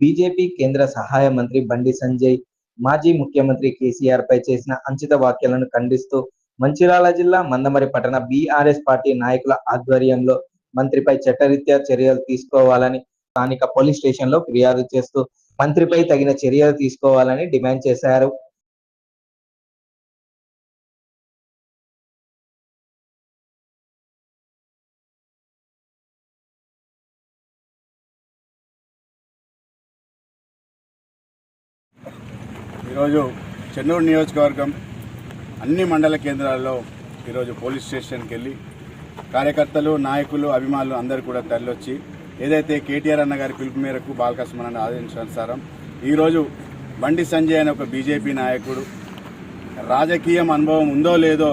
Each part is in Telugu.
బీజేపీ కేంద్ర సహాయ మంత్రి బండి సంజయ్ మాజీ ముఖ్యమంత్రి కేసీఆర్ పై చేసిన అంచిత వ్యాఖ్యలను ఖండిస్తూ మంచిర్యాల జిల్లా మందమరి పట్టణ బీఆర్ఎస్ పార్టీ నాయకుల ఆధ్వర్యంలో మంత్రిపై చట్టరీత్యా చర్యలు తీసుకోవాలని స్థానిక పోలీస్ స్టేషన్ లో ఫిర్యాదు చేస్తూ మంత్రిపై తగిన చర్యలు తీసుకోవాలని డిమాండ్ చేశారు. ఈరోజు చెన్నూరు నియోజకవర్గం అన్ని మండల కేంద్రాల్లో ఈరోజు పోలీస్ స్టేషన్కి వెళ్ళి కార్యకర్తలు, నాయకులు, అభిమానులు అందరూ కూడా తరలివచ్చి ఏదైతే కేటీఆర్ అన్న గారి పిలుపు మేరకు బాలకృష్ణ ఆదేశానుసారం ఈరోజు బండి సంజయ్ అనే ఒక బీజేపీ నాయకుడు రాజకీయం అనుభవం ఉందో లేదో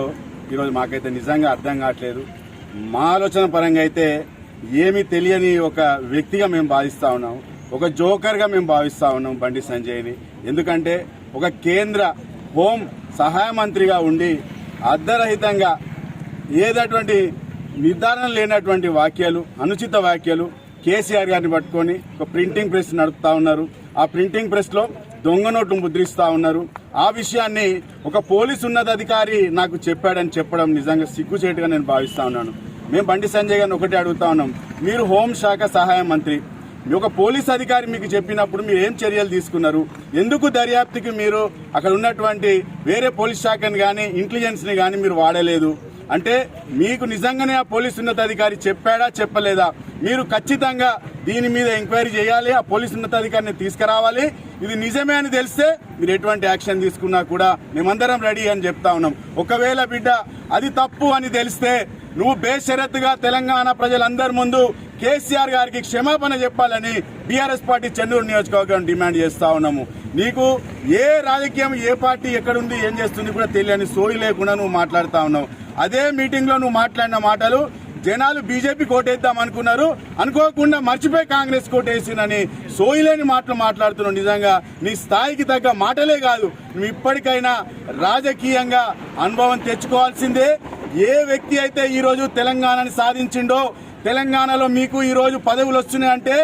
ఈరోజు మాకైతే నిజంగా అర్థం కావట్లేదు. మా ఆలోచన పరంగా అయితే ఏమీ తెలియని ఒక వ్యక్తిగా మేము భావిస్తూ ఉన్నాం, ఒక జోకర్గా మేము భావిస్తూ ఉన్నాం బండి సంజయ్ని. ఎందుకంటే ఒక కేంద్ర హోం సహాయ మంత్రిగా ఉండి అర్ధరహితంగా ఏదటువంటి నిర్ధారణ లేనటువంటి వ్యాఖ్యలు, అనుచిత వ్యాఖ్యలు కేసీఆర్ గారిని పట్టుకొని ఒక ప్రింటింగ్ ప్రెస్ నడుపుతా ఉన్నారు. ఆ ప్రింటింగ్ ప్రెస్ లో దొంగ నోట్లు ముద్రిస్తా ఉన్నారు. ఆ విషయాన్ని ఒక పోలీసు ఉన్నతాధికారి నాకు చెప్పాడని చెప్పడం నిజంగా సిగ్గుచేటుగా నేను భావిస్తా ఉన్నాను. మేము బండి సంజయ్ గారిని ఒకటే అడుగుతా ఉన్నాం, మీరు హోంశాఖ సహాయ మంత్రి, ఒక పోలీస్ అధికారి మీకు చెప్పినప్పుడు మీరు ఏం చర్యలు తీసుకున్నారు? ఎందుకు దర్యాప్తుకి మీరు అక్కడ ఉన్నటువంటి వేరే పోలీస్ శాఖని కానీ ఇంటెలిజెన్స్ని కానీ మీరు వాడలేదు? అంటే మీకు నిజంగానే ఆ పోలీసు ఉన్నతాధికారి చెప్పాడా చెప్పలేదా? మీరు ఖచ్చితంగా దీని మీద ఎంక్వైరీ చేయాలి, ఆ పోలీసు ఉన్నతాధికారిని తీసుకురావాలి. ఇది నిజమే అని తెలిస్తే మీరు ఎటువంటి యాక్షన్ తీసుకున్నా కూడా మేమందరం రెడీ అని చెప్తా ఉన్నాం. ఒకవేళ బిడ్డ అది తప్పు అని తెలిస్తే నువ్వు బేషరతుగా తెలంగాణ ప్రజలందరి ముందు కేసీఆర్ గారికి క్షమాపణ చెప్పాలని బీఆర్ఎస్ పార్టీ చెన్నూరు నియోజకవర్గం డిమాండ్ చేస్తా ఉన్నాము. నీకు ఏ రాజకీయం, ఏ పార్టీ ఎక్కడుంది, ఏం చేస్తుంది కూడా తెలియని సోయి లేకుండా నువ్వు మాట్లాడుతా ఉన్నావు. అదే మీటింగ్ లో నువ్వు మాట్లాడిన మాటలు జనాలు బీజేపీ కోటేద్దాం అనుకున్నారు, అనుకోకుండా మర్చిపోయి కాంగ్రెస్ కోటేసినని సోయిలేని మాటలు మాట్లాడుతున్నావు. నిజంగా నీ స్థాయికి తగ్గ మాటలే కాదు, నువ్వు ఇప్పటికైనా రాజకీయంగా అనుభవం తెచ్చుకోవాల్సిందే. ఏ వ్యక్తి అయితే ఈరోజు తెలంగాణని సాధించిండో, తెలంగాణలో మీకు ఈరోజు పదవులు వస్తున్నాయంటే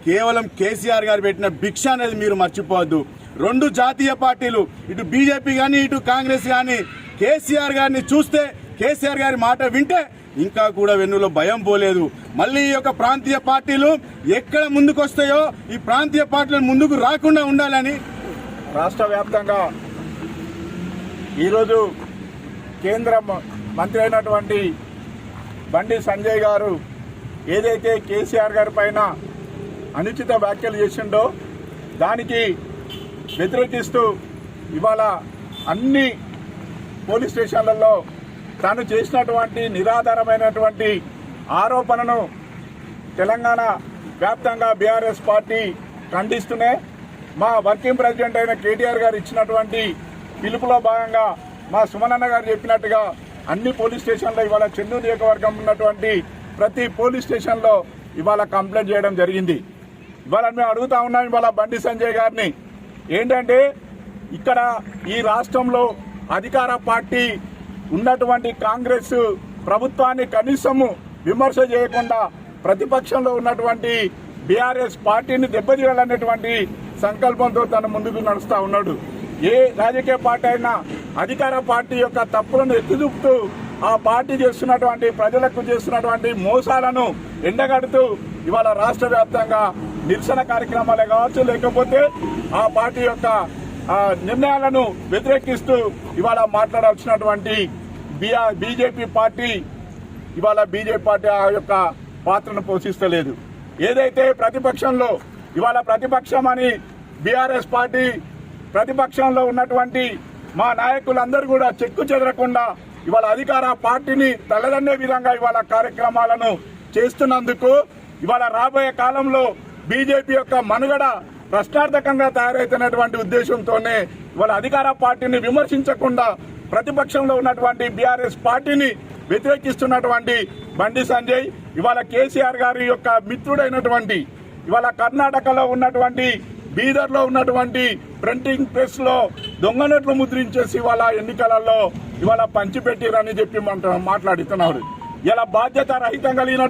కేవలం కేసీఆర్ గారు పెట్టిన భిక్ష అనేది మీరు మర్చిపోవద్దు. రెండు జాతీయ పార్టీలు, ఇటు బీజేపీ కానీ ఇటు కాంగ్రెస్ కానీ కేసీఆర్ గారిని చూస్తే, కేసీఆర్ గారి మాట వింటే ఇంకా కూడా వెన్నులో భయం పోలేదు. మళ్ళీ ఈ యొక్క ప్రాంతీయ పార్టీలు ఎక్కడ ముందుకు వస్తాయో ఈ ప్రాంతీయ పార్టీలు ముందుకు రాకుండా ఉండాలని రాష్ట్ర వ్యాప్తంగా ఈరోజు కేంద్ర మంత్రి అయినటువంటి బండి సంజయ్ గారు ఏదైతే కేసీఆర్ గారి పైన అనుచిత వ్యాఖ్యలు చేసిండో దానికి వ్యతిరేకిస్తూ ఇవాళ అన్ని పోలీస్ స్టేషన్లలో తాను చేసినటువంటి నిరాధారమైనటువంటి ఆరోపణను తెలంగాణ వ్యాప్తంగా బీఆర్ఎస్ పార్టీ ఖండిస్తూనే మా వర్కింగ్ ప్రెసిడెంట్ అయిన కేటీఆర్ గారు ఇచ్చినటువంటి పిలుపులో భాగంగా మా సుమనన్న గారు చెప్పినట్టుగా అన్ని పోలీస్ స్టేషన్లో ఇవాళ చెన్నూరు నియోజకవర్గం ఉన్నటువంటి ప్రతి పోలీస్ స్టేషన్లో ఇవాళ కంప్లైంట్ చేయడం జరిగింది. ఇవాళ మేము అడుగుతా ఉన్నాం ఇవాళ బండి సంజయ్ గారిని, ఏంటంటే ఇక్కడ ఈ రాష్ట్రంలో అధికార పార్టీ ఉన్నటువంటి కాంగ్రెస్ ప్రభుత్వాన్ని కనీసము విమర్శ చేయకుండా ప్రతిపక్షంలో ఉన్నటువంటి బీఆర్ఎస్ పార్టీని దెబ్బతీయాలనేటువంటి సంకల్పంతో తను ముందుకు నడుస్తూ ఉన్నాడు. ఏ రాజకీయ పార్టీ అయినా అధికార పార్టీ యొక్క తప్పులను ఎత్తిచూపుతూ ఆ పార్టీ చేస్తున్నటువంటి ప్రజలకు చేస్తున్నటువంటి మోసాలను ఎండగడుతూ ఇవాళ రాష్ట్ర వ్యాప్తంగా నిరసన కార్యక్రమాలే కావచ్చు, లేకపోతే ఆ పార్టీ యొక్క నిర్ణయాలను వ్యతిరేకిస్తూ ఇవాళ మాట్లాడాల్సినటువంటి బీజేపీ పార్టీ ఇవాళ బీజేపీ పార్టీ ఆ యొక్క పాత్రను పోషిస్తలేదు. ఏదైతే ప్రతిపక్షంలో ఇవాళ ప్రతిపక్షం అని బీఆర్ఎస్ పార్టీ ప్రతిపక్షంలో ఉన్నటువంటి మా నాయకులందరూ కూడా చెక్కు చెదరకుండా ఇవాళ అధికార పార్టీని తలదన్నే విధంగా ఇవాళ కార్యక్రమాలను చేస్తున్నందుకు ఇవాళ రాబోయే కాలంలో బీజేపీ యొక్క మనుగడ ప్రశ్నార్థకంగా తయారైతున్నటువంటి ఉద్దేశంతోనే ఇవాళ అధికార పార్టీని విమర్శించకుండా ప్రతిపక్షంలో ఉన్నటువంటి బీఆర్ఎస్ పార్టీని వ్యతిరేకిస్తున్నటువంటి బండి సంజయ్ ఇవాళ కేసీఆర్ గారి యొక్క మిత్రుడైనటువంటి ఇవాళ కర్ణాటకలో ఉన్నటువంటి బీదర్లో ఉన్నటువంటి ప్రింటింగ్ ప్రెస్ లో దొంగ నోట్లు ముద్రించేసి ఇవాళ ఎన్నికలలో ఇవాళ పంచిపెట్టిరని చెప్పి మాట్లాడుతున్నారు. ఇలా బాధ్యత రహితం కలిగిన